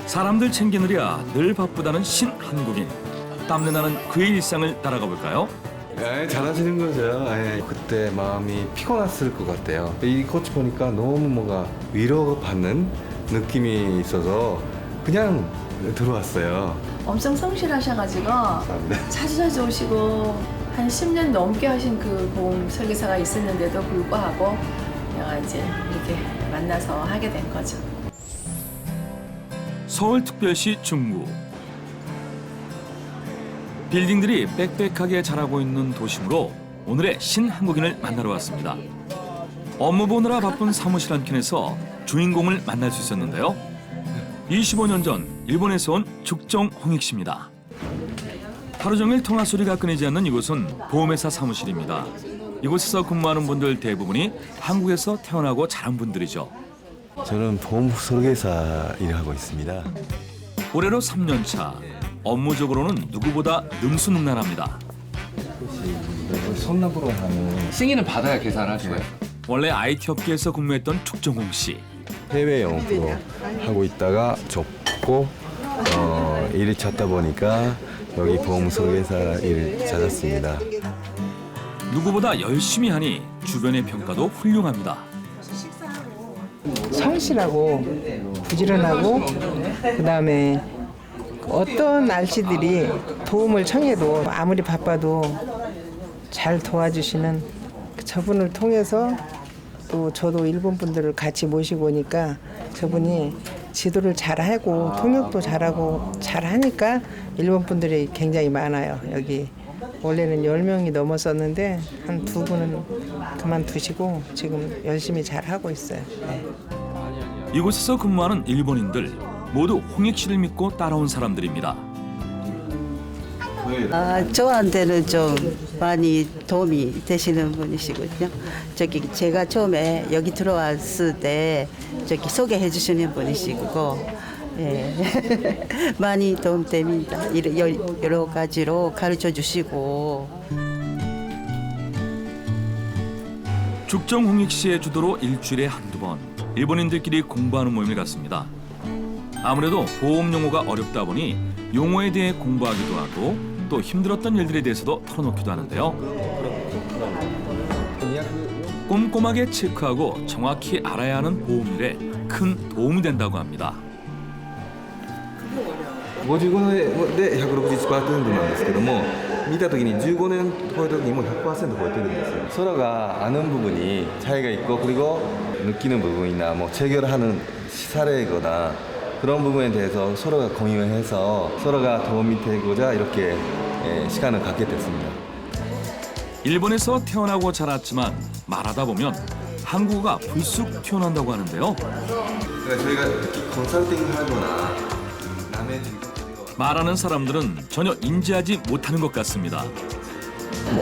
사람들 챙기느라 늘 바쁘다는 신한국인. 땀내 나는 그의 일상을 따라가 볼까요? 잘하시는 거죠. 그때 마음이 피곤했을 것 같아요. 이 꽃 보니까 너무 뭔가 위로받는 느낌이 있어서 그냥 들어왔어요. 엄청 성실하셔가지고 자주자주 오시고 한 10년 넘게 하신 그 보험 설계사가 있었는데도 불구하고 내가 이제 이렇게 만나서 하게 된 거죠. 서울특별시 중구. 빌딩들이 빽빽하게 자라고 있는 도심으로 오늘의 신한국인을 만나러 왔습니다. 업무 보느라 바쁜 사무실 한 켠에서 주인공을 만날 수 있었는데요. 25년 전 일본에서 온 죽정 홍익 씨입니다. 하루 종일 통화 소리가 끊이지 않는 이곳은 보험회사 사무실입니다. 이곳에서 근무하는 분들 대부분이 한국에서 태어나고 자란 분들이죠. 저는 보험 설계사 일을 하고 있습니다. 올해로 3년 차. 업무적으로는 누구보다 능수능란합니다. 손납으로 하는 승인을 받아야 계산을 하시고요. 원래 IT 업계에서 근무했던 죽정홍 씨. 해외 영업으로 하고 있다가 접고 일을 찾다 보니까 여기 보험 설계사 일을 찾았습니다. 누구보다 열심히 하니 주변의 평가도 훌륭합니다. 성실하고 부지런하고 그다음에 어떤 날씨들이 도움을 청해도 아무리 바빠도 잘 도와주시는 저분을 통해서 또 저도 일본 분들을 같이 모시고 오니까 저분이 지도를 잘하고 통역도 잘하고 잘하니까 일본 분들이 굉장히 많아요. 여기 원래는 10명이 넘었었는데 한 2분은 그만두시고 지금 열심히 잘하고 있어요. 네. 이곳에서 근무하는 일본인들 모두 홍익 씨를 믿고 따라온 사람들입니다. 저한테는 좀 많이 도움이 되시는 분이시거든요. 제가 처음에 여기 들어왔을 때 소개해 주시는 분이시고, 예. 많이 도움됩니다. 여러 가지로 가르쳐 주시고. 죽정 홍익 씨의 주도로 일주일에 한두 번 일본인들끼리 공부하는 모임을 갖습니다. 아무래도 보험 용어가 어렵다 보니 용어에 대해 공부하기도 하고 또 힘들었던 일들에 대해서도 털어놓기도 하는데요. 꼼꼼하게 체크하고 정확히 알아야 하는 보험일에 큰 도움이 된다고 합니다. 55年で160%なんですけども見た時に15年超えた時にもう 100% 超えてるんですよ. 서로가 아는 부분이 차이가 있고 그리고 느끼는 부분이나 뭐 체결하는 사례거나 그런 부분에 대해서 서로가 공유해서 서로가 도움이 되고자 이렇게 시간을 갖게 됐습니다. 일본에서 태어나고 자랐지만 말하다 보면 한국어가 불쑥 튀어나온다고 하는데요. 저희가 특히 컨설팅을 하거나 남의 말하는 사람들은 전혀 인지하지 못하는 것 같습니다.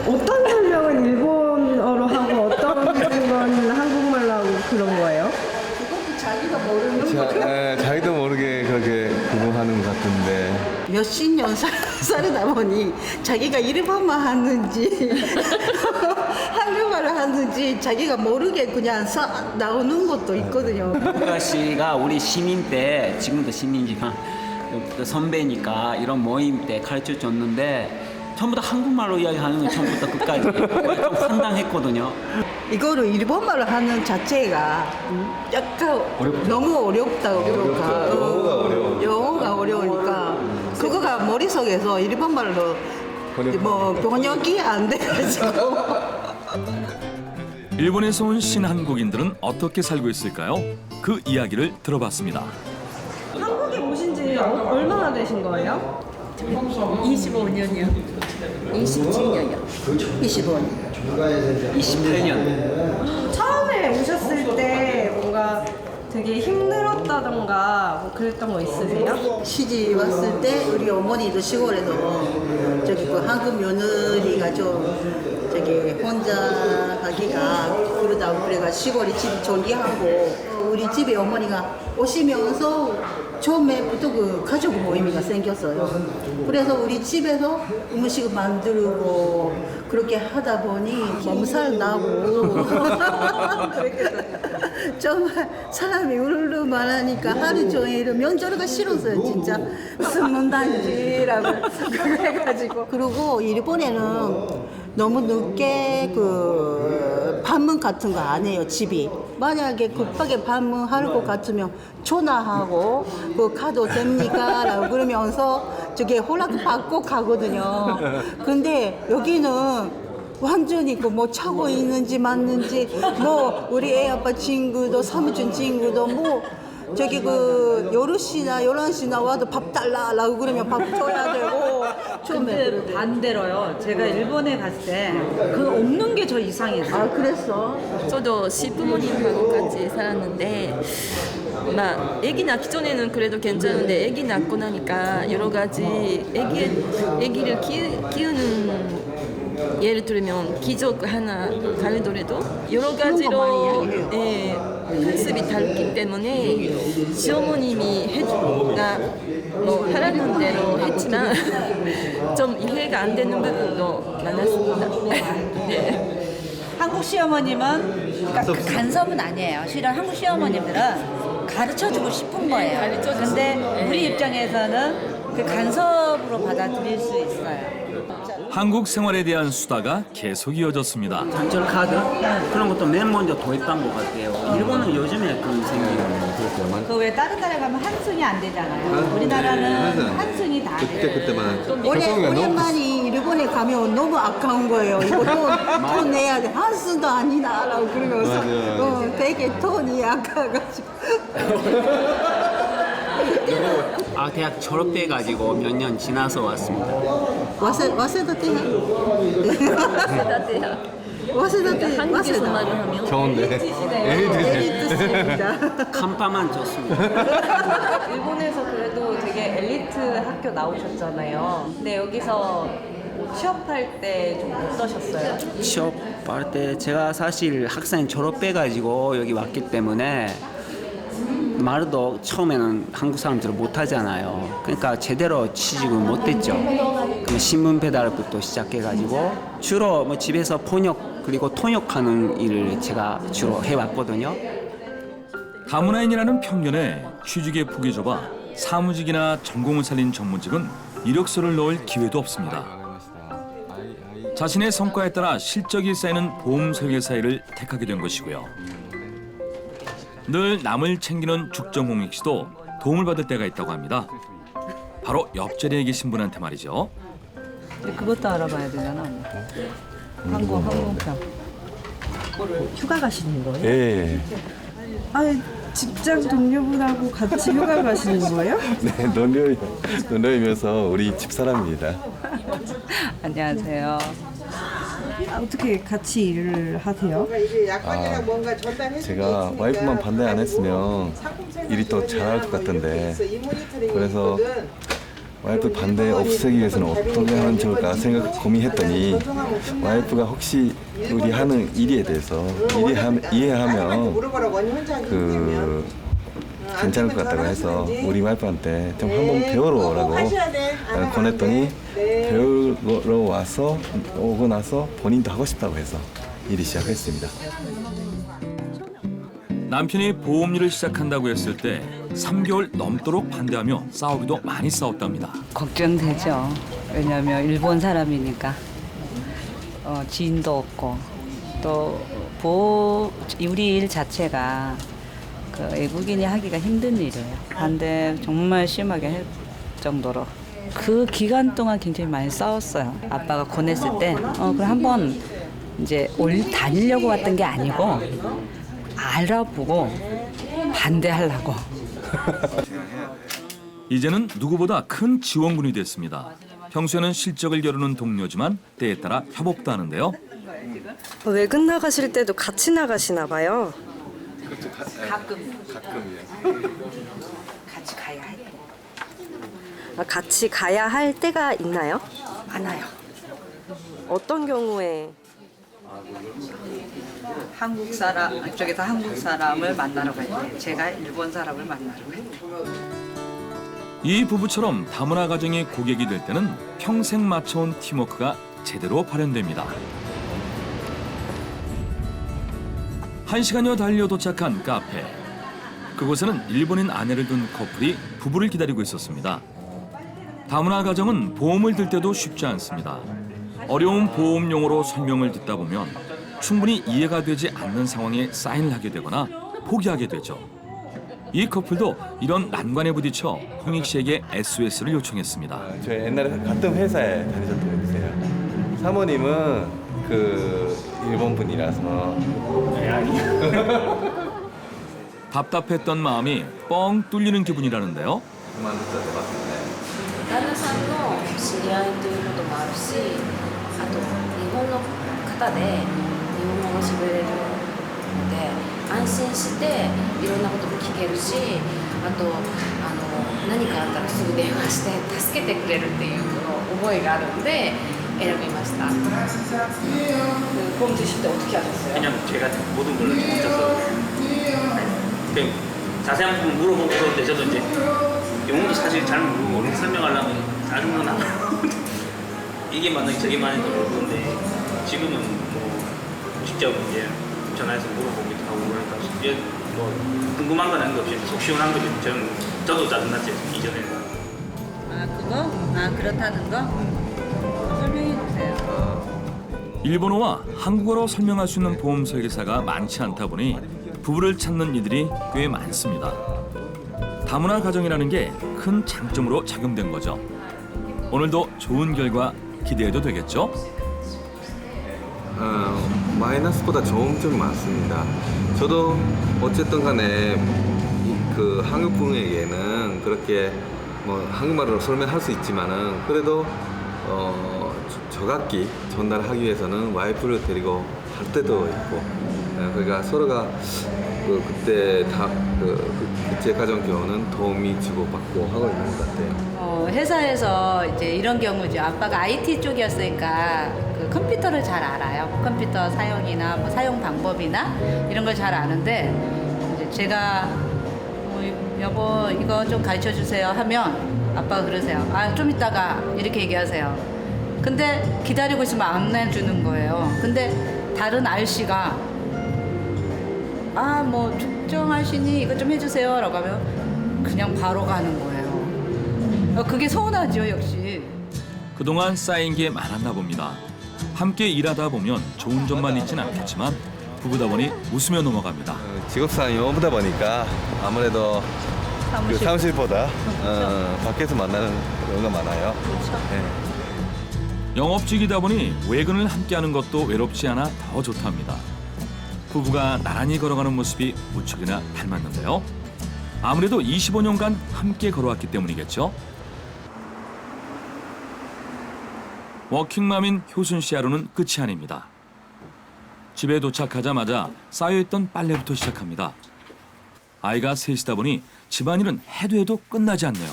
어떤 설명은 일본어로 하고 어떤 건 한국말로 하고 그런 거예요? 자기도 모르게 그렇게 구분하는 것 같은데 몇십 년 살다 보니 자기가 일본말 하는지 한국말을 하는지 자기가 모르게 그냥 나오는 것도 있거든요. 씨가 우리 시민 때 지금도 시민이지만 선배니까 이런 모임 때 가르쳐 줬는데 전부 다 한국말로 이야기하는 건 처음부터 끝까지 좀 황당했거든요. 이거를 일본말을 하는 자체가 약간 너무 어렵다고 그럴까. 영어가 어려우니까 그거가 머릿속에서 일본말로 뭐 번역이 안 돼가지고. 일본에서 온 신한국인들은 어떻게 살고 있을까요? 그 이야기를 들어봤습니다. 한국에 오신 지 얼마나 되신 거예요? 25년이요. 27년이요. 25년. 28년. 처음에 오셨을 때 뭔가 되게 힘들었다던가 뭐 그랬던 거 있으세요? 시집 왔을 때 우리 어머니도 시골에서 그 한국 며느리가 좀 혼자 하기가 그러다 그래가 시골에 집 정리하고 우리 집에 어머니가 오시면서 처음에부터 그 가족 모임이 생겼어요. 그래서 우리 집에서 음식을 만들고 그렇게 하다 보니 몸살 나고 정말 사람이 울르르 말하니까 하루 종일 면접가 싫었어요. 진짜 무슨 문단지라고 그래가지고. 그리고 일본에는 너무 늦게 그 방문 같은 거 안 해요. 집이 만약에 급하게 방문할 것 같으면 전화하고 그 가도 됩니까? 라고 그러면서 저게 허락 받고 가거든요. 근데 여기는 완전히 그 뭐 차고 있는지 맞는지 뭐 우리 애 아빠 친구도 사무친 친구도 뭐 저기 그 10시나 11시나 와도 밥 달라라고 그러면 밥 줘야 되고 처음에 근데 반대로요. 제가 일본에 갔을 때 그 없는 게 저 이상했어요. 아 그랬어? 저도 시부모님하고 같이 살았는데 아기 낳기 전에는 그래도 괜찮은데 아기 낳고 나니까 여러 가지 아기를 키우는 예를 들면 기적 하나 가르더라도 여러 가지로 모습이 다르기 때문에 시어머님이 뭐 하라는 대로 했지만 좀 이해가 안 되는 부분도 많았습니다. 네. 한국 시어머님은 그러니까 간섭은 아니에요. 실은 한국 시어머님들은 가르쳐주고 싶은 거예요. 근데 우리 입장에서는 그 간섭으로 받아들일 수 있어요. 한국 생활에 대한 수다가 계속 이어졌습니다. 단절 카드 그런 것도 맨 먼저 도입한 것 같아요. 일본은 요즘에 그런 생기는 그 왜 다른 나라 가면 한승이 안 되잖아요. 우리나라는 한승이 다 돼요. 그때만 오랜만에 일본에 가면 너무 아까운 거예요. 이거 돈 내야 돼. 한수도 아니다라고 그러면서 되게 돈이 아까워가지고. 대학 졸업해가지고 몇 년 지나서 왔습니다. 와세다 때야. 와세다 때. 한국에서 말을 하면 좋은데. 에리트입니다. 간파만 줬습니다. 일본에서 그래도 되게 엘리트 학교 나오셨잖아요. 근데 여기서 취업할 때 좀 어떠셨어요? 취업할 때 제가 사실 학생 졸업해가지고 여기 왔기 때문에 말도 처음에는 한국 사람들은 못하잖아요. 그러니까 제대로 취직을 못했죠. 그럼 신문 배달부터 시작해가지고 주로 뭐 집에서 번역 그리고 통역하는 일을 제가 주로 해왔거든요. 다문화인이라는 편견에 취직의 폭이 좁아 사무직이나 전공을 살린 전문직은 이력서를 넣을 기회도 없습니다. 자신의 성과에 따라 실적이 쌓이는 보험 설계사를 택하게 된 것이고요. 늘 남을 챙기는 죽정홍익 씨도 도움을 받을 때가 있다고 합니다. 바로 옆자리에 계신 분한테 말이죠. 그것도 알아봐야 되잖아. 항공편. 휴가 가시는 거예요? 예. 아, 직장 동료분하고 같이 휴가 가시는 거예요? 네, 논려이면서 우리 집사람입니다. 안녕하세요. 어떻게 같이 일을 하세요? 제가 와이프만 반대 안 했으면 일이 더 잘할 것 같던데 그래서 와이프 반대 없애기 위해서는 어떻게 하면 좋을까 고민했더니 와이프가 혹시 우리 하는 일에 대해서 이해하면 그 괜찮을 것 같다고 해서 우리 와이프한테 좀 한번 배우러 오라고 권했더니 배우러 오고 나서 본인도 하고 싶다고 해서 일이 시작했습니다. 남편이 보험일을 시작한다고 했을 때 3개월 넘도록 반대하며 싸우기도 많이 싸웠답니다. 걱정되죠. 왜냐하면 일본 사람이니까 지인도 없고 또 우리 일 자체가 그 외국인이 하기가 힘든 일이에요. 반대 정말 심하게 할 정도로 그 기간 동안 굉장히 많이 싸웠어요. 아빠가 권했을 때 그럼 한번 이제 다니려고 왔던 게 아니고 알아보고 반대하려고. 이제는 누구보다 큰 지원군이 됐습니다. 평소에는 실적을 겨루는 동료지만 때에 따라 협업도 하는데요. 외근 나가실 때도 같이 나가시나 봐요. 가끔이요. 같이 가야 할 때. 같이 가야 할 때가 있나요? 많아요. 어떤 경우에? 한국 사람 이쪽에서 한국 사람을 만나러 가요. 제가 일본 사람을 만나러 가요. 이 부부처럼 다문화 가정이 고객이 될 때는 평생 맞춰온 팀워크가 제대로 발현됩니다. 1시간여 달려 도착한 카페. 그곳에는 일본인 아내를 둔 커플이 부부를 기다리고 있었습니다. 다문화 가정은 보험을 들 때도 쉽지 않습니다. 어려운 보험 용어로 설명을 듣다 보면 충분히 이해가 되지 않는 상황에 사인을 하게 되거나 포기하게 되죠. 이 커플도 이런 난관에 부딪혀 홍익 씨에게 SOS를 요청했습니다. 저 옛날에 같은 회사에 다니셨던 분이세요. 사모님은 그 일본 분이라서 답답했던 마음이 뻥 뚫리는 기분이라는데요. 旦那さんの知り合いということもあるし、あと日本の方で日本語が喋れるので安心していろんなことも聞けるし、あと何かあったらすぐ電話して助けてくれるっていう思いがあるので選びました. 보험 드실 때 어떻게 하셨어요? 그냥 제가 모든 걸 혼자서 그냥 자세한 부분 물어보고서 근데 저도 이제 영어도 사실 잘 모르고 어떻게 설명하려면 짜증도 나고 이게 맞는지 저게 맞는지 모르는데 지금은 뭐 직접 이제 전화해서 물어보기도 하고 그러니까 이게 뭐 궁금한 건 아닌 것 없이 속 시원한 거죠. 저도 짜증났죠 이전에는. 그거? 그렇다는 거? 설명해 주세요. 일본어와 한국어로 설명할 수 있는 보험 설계사가 많지 않다 보니 부부를 찾는 이들이 꽤 많습니다. 다문화 가정이라는 게 큰 장점으로 작용된 거죠. 오늘도 좋은 결과 기대해도 되겠죠? 마이너스보다 좋은 점이 많습니다. 저도 어쨌든 간에 그 한국 분에게는 그렇게 뭐 한국말로 설명할 수 있지만은 그래도 저각기 전달하기 위해서는 와이프를 데리고 갈 때도 있고, 그러니까 서로가 그때 제 가정 경우는 도움이 주고받고 하고 있는 것 같아요. 회사에서 이제 이런 경우죠. 아빠가 IT 쪽이었으니까 그 컴퓨터를 잘 알아요. 컴퓨터 사용이나 뭐 사용 방법이나 이런 걸 잘 아는데 이제 제가 여보 이거 좀 가르쳐 주세요 하면 아빠가 그러세요. 좀 이따가 이렇게 얘기하세요. 근데 기다리고 있으면 안 해주는 거예요. 근데 다른 RC가 뭐 축정하시니 이거 좀 해주세요 라고 하면 그냥 바로 가는 거예요. 그게 서운하죠 역시. 그동안 쌓인 게 많았나 봅니다. 함께 일하다 보면 좋은 점만 있진 않겠지만 부부다 보니 웃으며 넘어갑니다. 직업상이 오다 보니까 아무래도 그 사무실보다 밖에서 만나는 경우가 많아요. 네. 영업직이다 보니 외근을 함께하는 것도 외롭지 않아 더 좋답니다. 부부가 나란히 걸어가는 모습이 무척이나 닮았는데요. 아무래도 25년간 함께 걸어왔기 때문이겠죠. 워킹맘인 효순 씨 하루는 끝이 아닙니다. 집에 도착하자마자 쌓여있던 빨래부터 시작합니다. 아이가 셋이다 보니 집안일은 해도 끝나지 않네요.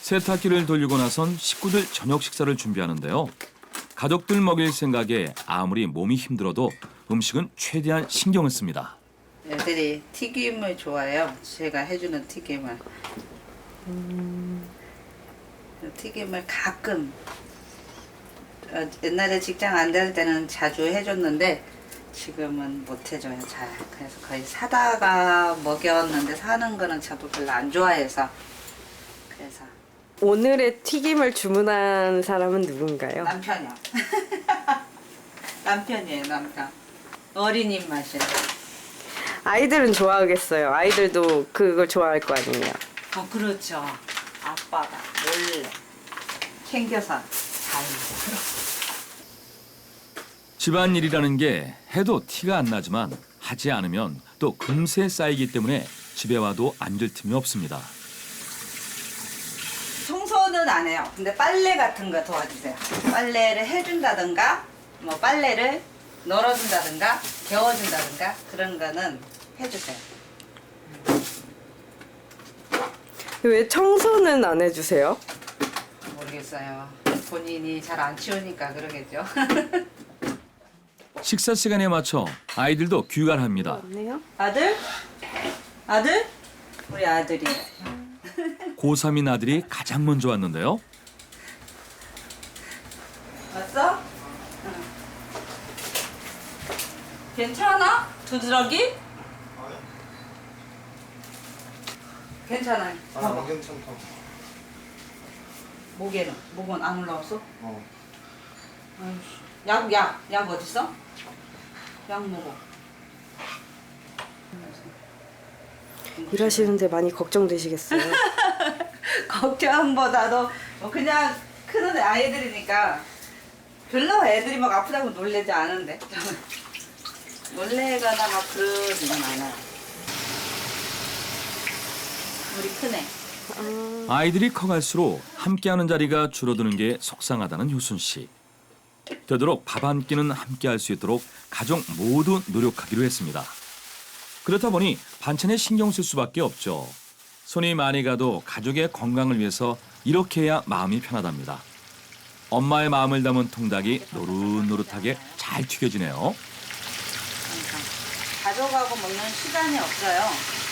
세탁기를 돌리고 나선 식구들 저녁 식사를 준비하는데요. 가족들 먹일 생각에 아무리 몸이 힘들어도 음식은 최대한 신경을 씁니다. 애들이 튀김을 좋아해요. 제가 해주는 튀김을. 튀김을 가끔 옛날에 직장 안 다닐 때는 자주 해줬는데 지금은 못 해줘요 잘. 그래서 거의 사다가 먹였는데 사는 거는 저도 별로 안 좋아해서 그래서 오늘의 튀김을 주문한 사람은 누군가요? 남편이요. 남편이에요 남편. 어린 입맛이에요. 아이들은 좋아하겠어요. 아이들도 그걸 좋아할 거 아니에요. 그렇죠. 아빠가 몰래 챙겨서 잘 먹어요. 집안일이라는 게 해도 티가 안 나지만 하지 않으면 또 금세 쌓이기 때문에 집에 와도 앉을 틈이 없습니다. 청소는 안 해요. 근데 빨래 같은 거 도와주세요. 빨래를 해준다든가 뭐 빨래를 널어준다든가 개워준다든가 그런 거는 해주세요. 왜 청소는 안 해주세요? 모르겠어요. 본인이 잘 안 치우니까 그러겠죠. 식사 시간에 맞춰 아이들도 귀가를 합니다. 아들? 아들? 우리 아들이. 고3인 아들이 가장 먼저 왔는데요. 왔어? 응. 괜찮아? 두드러기? 괜찮아요. 괜찮다. 목은 안 올라왔어? 아이씨. 약 어딨어? 약 먹어. 일하시는데 많이 걱정되시겠어요? 걱정보다도 뭐 그냥 큰 아이들이니까 별로 애들이 막 아프다고 놀래지 않은데 놀래거나 막 그러지는 않아요. 우리 큰애. 아이들이 커갈수록 함께하는 자리가 줄어드는 게 속상하다는 효순 씨. 되도록 밥 한 끼는 함께할 수 있도록 가족 모두 노력하기로 했습니다. 그렇다 보니 반찬에 신경 쓸 수밖에 없죠. 손이 많이 가도 가족의 건강을 위해서 이렇게 해야 마음이 편하답니다. 엄마의 마음을 담은 통닭이 노릇노릇하게 잘 튀겨지네요. 가족하고 먹는 시간이 없어요.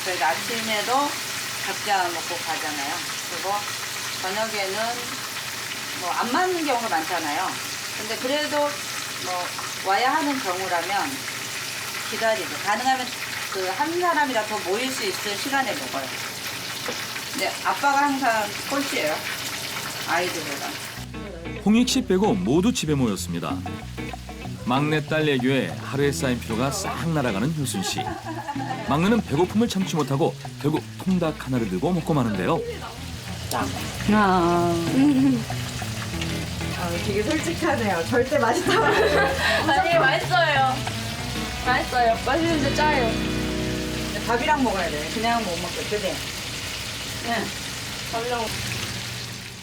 그래서 아침에도 각자 먹고 가잖아요. 그리고 저녁에는 뭐 안 맞는 경우가 많잖아요. 근데 그래도 뭐 와야 하는 경우라면 기다리고 가능하면 그 한 사람이라 더 모일 수 있을 시간에 먹어요. 근데 아빠가 항상 꼴찌예요. 아이들보다. 홍익 씨 빼고 모두 집에 모였습니다. 막내딸 애교에 하루에 쌓인 피로가 싹 날아가는 효순 씨. 막내는 배고픔을 참지 못하고 결국 통닭 하나를 들고 먹고 마는데요. 되게 솔직하네요. 절대 맛있다고. 아니 맛있어요. 맛있어요. 맛있는데 짜요. 밥이랑 먹어야 돼. 그냥 못 먹겠지. 네. 밥이랑.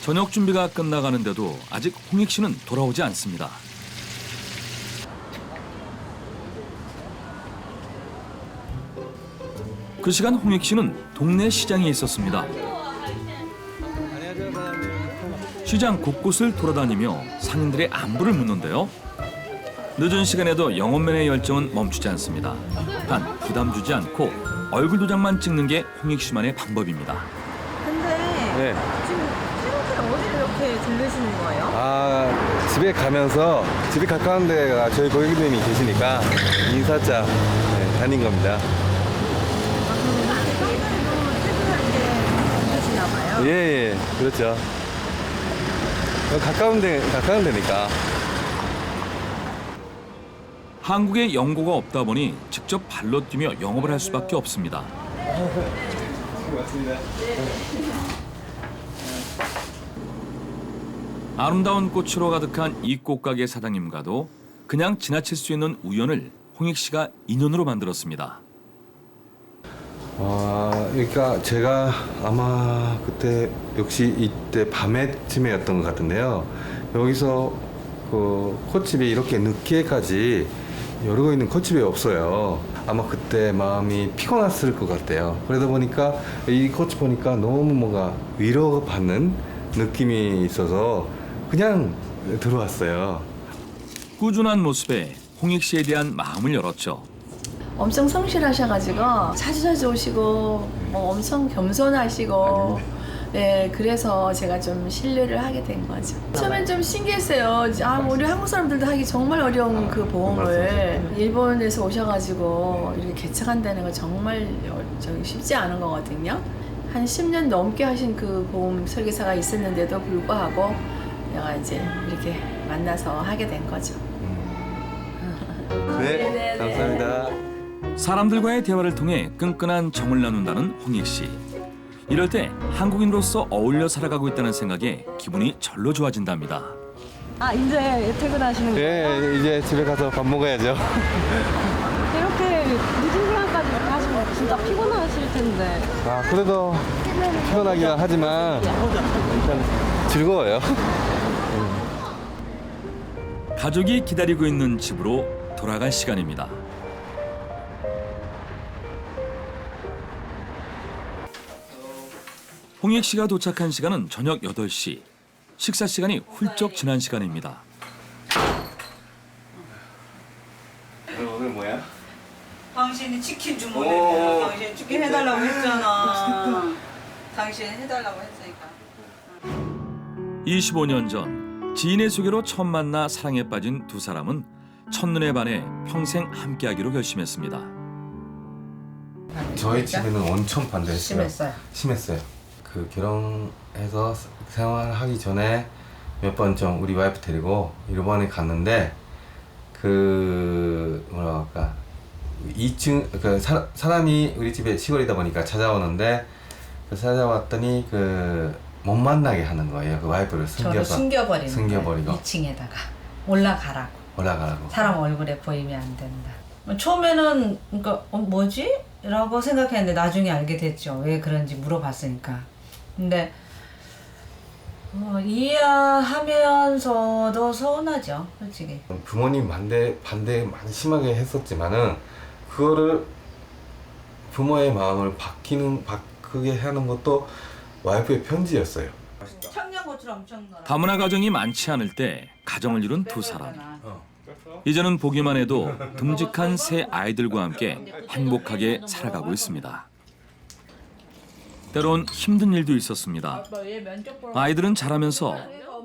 저녁 준비가 끝나가는데도 아직 홍익 씨는 돌아오지 않습니다. 그 시간 홍익 씨는 동네 시장에 있었습니다. 시장 곳곳을 돌아다니며 상인들의 안부를 묻는데요. 늦은 시간에도 영업맨의 열정은 멈추지 않습니다. 단 부담 주지 않고 얼굴 도장만 찍는 게 홍익 씨만의 방법입니다. 근데 네. 지금 퇴근길에 어디를 이렇게 들르시는 거예요? 아, 집에 가면서 집이 가까운 데가 저희 고객님이 계시니까 인사자 다닌 겁니다. 퇴근할 때 들르시나 봐요? 예, 그렇죠. 가까운 데니까. 한국에 연고가 없다 보니 직접 발로 뛰며 영업을 할 수밖에 없습니다. 아름다운 꽃으로 가득한 이 꽃가게 사장님과도 그냥 지나칠 수 있는 우연을 홍익 씨가 인연으로 만들었습니다. 그러니까 제가 아마 그때 역시 이때 밤에쯤이었던 것 같은데요. 여기서 그 콧집이 이렇게 늦게까지 열고 있는 콧집이 없어요. 아마 그때 마음이 피곤했을 것 같아요. 그러다 보니까 이 콧집 보니까 너무 뭔가 위로받는 느낌이 있어서 그냥 들어왔어요. 꾸준한 모습에 홍익 씨에 대한 마음을 열었죠. 엄청 성실하셔가지고 자주자주 오시고 엄청 겸손하시고 네, 그래서 제가 좀 신뢰를 하게 된 거죠. 처음엔 좀 신기했어요. 우리 한국 사람들도 하기 정말 어려운 그 보험을 일본에서 오셔가지고 이렇게 개척한다는 거 정말 쉽지 않은 거거든요. 한 10년 넘게 하신 그 보험 설계사가 있었는데도 불구하고 내가 이제 이렇게 만나서 하게 된 거죠. 네, 감사합니다. 사람들과의 대화를 통해 끈끈한 정을 나눈다는 홍익 씨. 이럴 때 한국인으로서 어울려 살아가고 있다는 생각에 기분이 절로 좋아진답니다. 이제 퇴근하시는 거예요? 네, 이제 집에 가서 밥 먹어야죠. 이렇게 늦은 시간까지 하시면 진짜 피곤하실 텐데. 그래도 피곤하긴 하지만 일단 즐거워요. 가족이 기다리고 있는 집으로 돌아갈 시간입니다. 홍익 씨가 도착한 시간은 저녁 8시. 식사 시간이 훌쩍 지난 시간입니다. 당신이 치킨 주문했잖아. 당신 치킨 해달라고 했잖아. 당신 해달라고 했으니까. 25년 전 지인의 소개로 처음 만나 사랑에 빠진 두 사람은 첫눈에 반해 평생 함께하기로 결심했습니다. 저희 집에는 엄청 반대했어요. 심했어요. 그 결혼해서 생활하기 전에 몇 번 좀 우리 와이프 데리고 일본에 갔는데 그 뭐라 할까 2층 그 사람이 우리 집에 시골이다 보니까 찾아오는데 그 찾아왔더니 그 못 만나게 하는 거예요. 그 와이프를 저를 숨겨버리고 2층에다가 올라가라고. 사람 얼굴에 보이면 안 된다. 처음에는 그러니까 뭐지? 라고 생각했는데 나중에 알게 됐죠. 왜 그런지 물어봤으니까. 근데 이해하면서도 서운하죠, 솔직히. 부모님 반대 많이 심하게 했었지만은 그거를 부모의 마음을 바꾸게 하는 것도 와이프의 편지였어요. 청양고추 엄청 넣어. 다문화 가정이 많지 않을 때 가정을 이룬 두 사람. 이제는 보기만 해도 듬직한 새 아이들과 함께 행복하게 살아가고 있습니다. 때론 힘든 일도 있었습니다. 아이들은 자라면서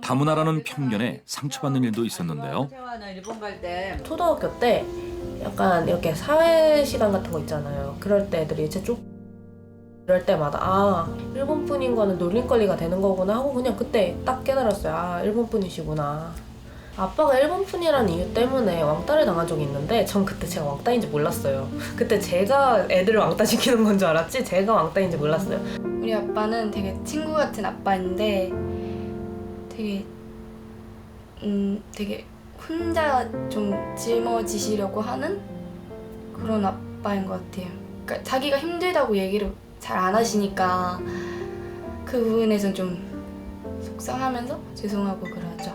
다문화라는 편견에 상처받는 일도 있었는데요. 일본 갈 때 초등학교 때 약간 이렇게 사회 시간 같은 거 있잖아요. 그럴 때 애들이 제 쪽 이럴 때마다 아 일본 분인 거는 놀림거리가 되는 거구나 하고 그냥 그때 딱 깨달았어요. 아 일본 분이시구나. 아빠가 일본 분이라는 이유 때문에 왕따를 당한 적이 있는데 전 그때 제가 왕따인지 몰랐어요. 그때 제가 애들을 왕따 시키는 건 줄 알았지 제가 왕따인지 몰랐어요. 우리 아빠는 되게 친구 같은 아빠인데 되게 혼자 좀 짊어지시려고 하는 그런 아빠인 것 같아요. 그러니까 자기가 힘들다고 얘기를 잘 안 하시니까 그 부분에선 좀 속상하면서 죄송하고 그러죠.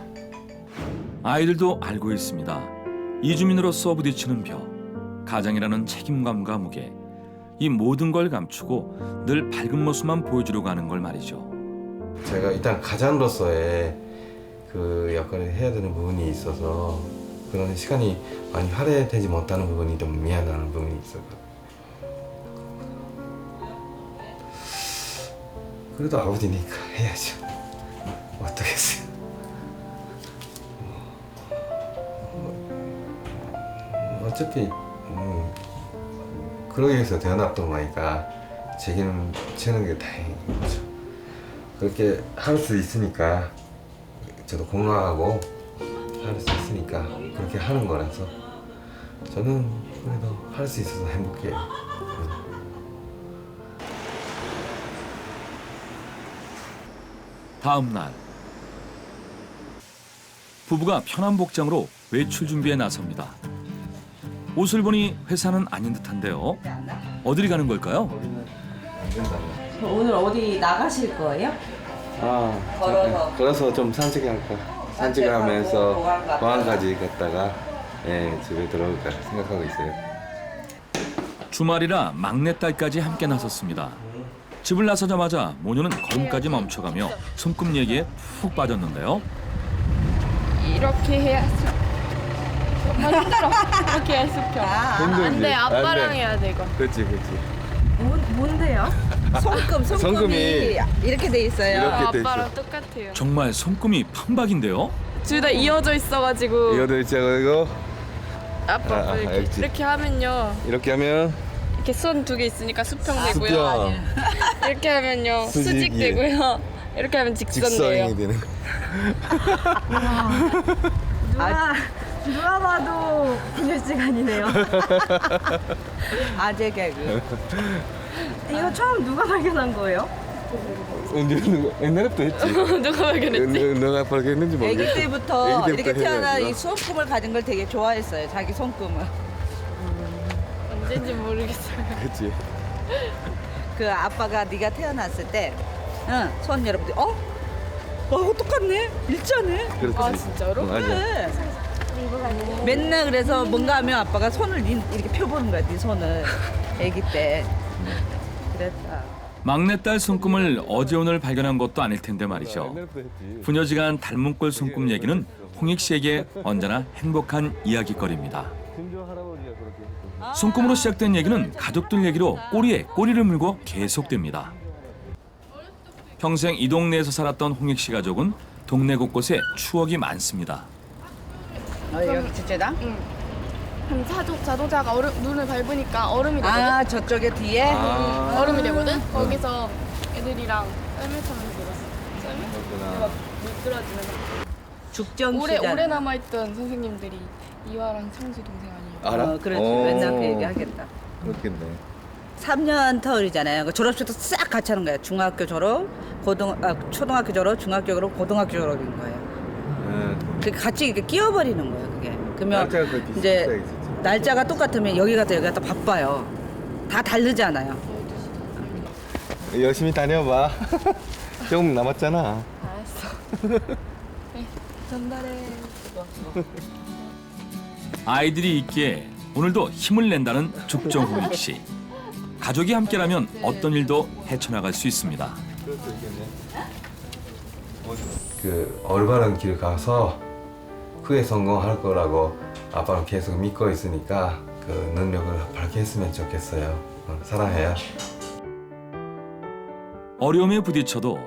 아이들도 알고 있습니다. 이주민으로서 부딪히는 벽, 가장이라는 책임감과 무게, 이 모든 걸 감추고 늘 밝은 모습만 보여주려고 하는 걸 말이죠. 제가 일단 가장으로서의 그 역할을 해야 되는 부분이 있어서 그런 시간이 많이 할애되지 못하는 부분이 좀 미안한 부분이 있어요. 그래도 아버지니까 해야죠. 어떻겠어요. 어차피 그러기 위해서 태어났던 거니까 책임 지는 게 다행인 거죠. 그렇게 할 수 있으니까 저도 건강하고 할 수 있으니까 그렇게 하는 거라서 저는 그래도 할 수 있어서 행복해요. 다음 날 부부가 편한 복장으로 외출 준비에 나섭니다. 옷을 보니 회사는 아닌 듯한데요. 어디를 가는 걸까요? 오늘 어디 나가실 거예요? 걸어서 좀 산책할까. 산책하면서 공항까지 갔다가 집에 들어올까 생각하고 있어요. 주말이라 막내딸까지 함께 나섰습니다. 집을 나서자마자 모녀는 걸음까지 멈춰가며 손금 얘기에 푹 빠졌는데요. 이렇게 해야 정말 힘들어. 이렇게 해야 숲혀. 안돼 아빠랑 해야 돼 이거. 그렇지. 뭔데요? 손금이 이렇게 돼 있어요. 이렇게 돼 있어. 아빠랑 똑같아요. 정말 손금이 판박인데요. 둘 다 이어져 있어가지고 이어져 있자고 아빠 이렇게 하면요. 이렇게 하면 이렇게 손 두 개 있으니까 수평 되고요. 이렇게 하면요 수직 되고요. 이렇게 하면 직선 돼요. 직선이 되는. 누가 봐도 분열시간이네요. 아재 개그. 이거 처음 누가 발견한 거예요? 옛날부터 했지. 누가 발견했지? 너가 발견했는지 모르겠어. 아기 때부터 이렇게 해가지고. 태어나 이 손금을 가진 걸 되게 좋아했어요. 자기 손금을. 언제인지 모르겠어요. 그렇지. 그 아빠가 네가 태어났을 때, 손 여러분들, 나하고 똑같네, 일자네. 그렇지. 아 진짜로? 맞아. 그래. 맨날 그래서 뭔가 하면 아빠가 손을 이렇게 펴보는 거야, 네 손을. 아기 때. 그랬다. 막내딸 손금을 어제 오늘 발견한 것도 아닐 텐데 말이죠. 옛날부터 했지. 부녀지간 닮은 꼴 손금 얘기는 홍익 씨에게 언제나 행복한 이야깃거리입니다. 김조 할아버지가 그렇게 했고. 손금으로 시작된 얘기는 가족들 얘기로 꼬리에 꼬리를 물고 계속됩니다. 평생 이 동네에서 살았던 홍익 씨 가족은 동네 곳곳에 추억이 많습니다. 여기 주차장? 응. 그럼 자동차가 눈을 밟으니까 얼음이 되거든? 아, 저쪽에 뒤에? 얼음이 되거든? 거기서 애들이랑 썰매 타면서 놀았어. 썰매? 막 미끄러지면서. 죽정시장. 오래 남아있던 선생님들이 이화랑 창수 동생 아니에요? 알아? 그렇지. 맨날 그 얘기 하겠다. 그렇겠네. 3년 터울이잖아요. 그 졸업식도 싹 같이 하는 거예요. 중학교 졸업, 초등학교 졸업, 중학교 졸업, 고등학교 졸업인 거예요. 그 같이 이렇게 끼워버리는 거예요. 그게. 그러면 날짜가 거의 이제 비슷하겠지. 날짜가 똑같으면 여기 갔다 여기 갔다 바빠요. 다 다르잖아요. 열심히 다녀봐. 조금 남았잖아. 알았어. 네, 전달해. 아이들이 있기에 오늘도 힘을 낸다는 죽정홍익 씨. 가족이 함께라면 어떤 일도 헤쳐나갈 수 있습니다. 그 올바른 길 가서 크게 성공할 거라고 아빠는 계속 믿고 있으니까 그 능력을 발휘했으면 좋겠어요. 사랑해요. 어려움에 부딪혀도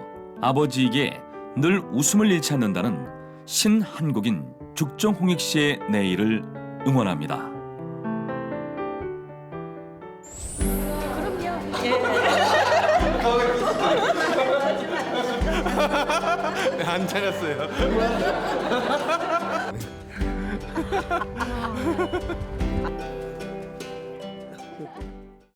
아버지에게 늘 웃음을 잃지 않는다는 신한국인 죽정홍익 씨의 내일을 응원합니다. 안 차렸어요.